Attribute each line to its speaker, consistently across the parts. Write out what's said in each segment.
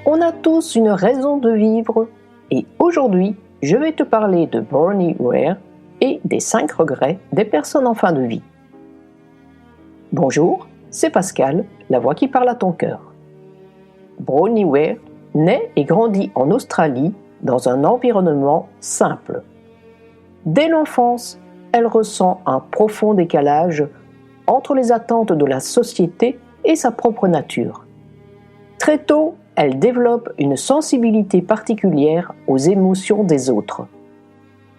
Speaker 1: On a tous une raison de vivre et aujourd'hui, je vais te parler de Bronnie Ware et des 5 regrets des personnes en fin de vie. Bonjour, c'est Pascal, la voix qui parle à ton cœur. Bronnie Ware naît et grandit en Australie dans un environnement simple. Dès l'enfance, elle ressent un profond décalage entre les attentes de la société et sa propre nature. Très tôt, elle développe une sensibilité particulière aux émotions des autres.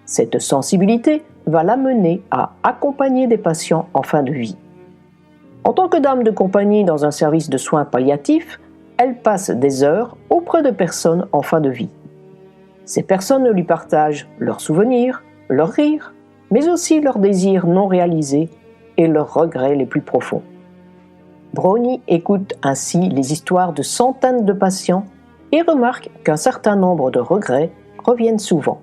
Speaker 1: Cette sensibilité va l'amener à accompagner des patients en fin de vie. En tant que dame de compagnie dans un service de soins palliatifs, elle passe des heures auprès de personnes en fin de vie. Ces personnes lui partagent leurs souvenirs, leurs rires, mais aussi leurs désirs non réalisés et leurs regrets les plus profonds. Bronnie écoute ainsi les histoires de centaines de patients et remarque qu'un certain nombre de regrets reviennent souvent.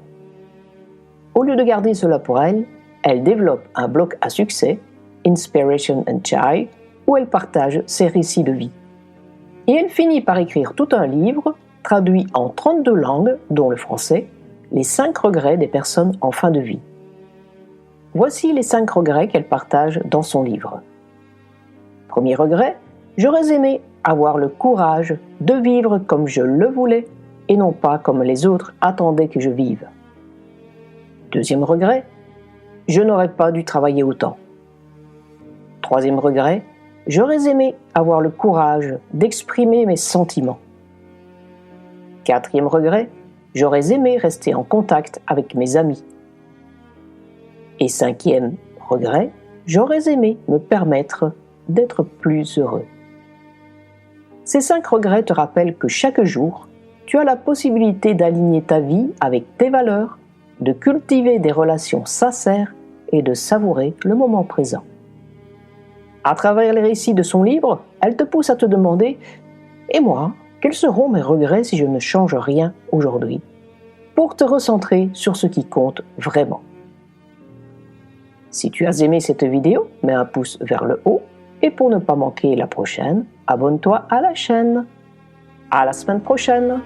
Speaker 1: Au lieu de garder cela pour elle, elle développe un blog à succès, Inspiration and Joy, où elle partage ses récits de vie. Et elle finit par écrire tout un livre, traduit en 32 langues, dont le français, les 5 regrets des personnes en fin de vie. Voici les 5 regrets qu'elle partage dans son livre. Premier regret, j'aurais aimé avoir le courage de vivre comme je le voulais et non pas comme les autres attendaient que je vive. Deuxième regret, je n'aurais pas dû travailler autant. Troisième regret, j'aurais aimé avoir le courage d'exprimer mes sentiments. Quatrième regret, j'aurais aimé rester en contact avec mes amis. Et cinquième regret, j'aurais aimé me permettre d'être plus heureux. Ces 5 regrets te rappellent que chaque jour, tu as la possibilité d'aligner ta vie avec tes valeurs, de cultiver des relations sincères et de savourer le moment présent. À travers les récits de son livre, elle te pousse à te demander « Et moi, quels seront mes regrets si je ne change rien aujourd'hui ?» pour te recentrer sur ce qui compte vraiment. Si tu as aimé cette vidéo, mets un pouce vers le haut et pour ne pas manquer la prochaine, abonne-toi à la chaîne. À la semaine prochaine!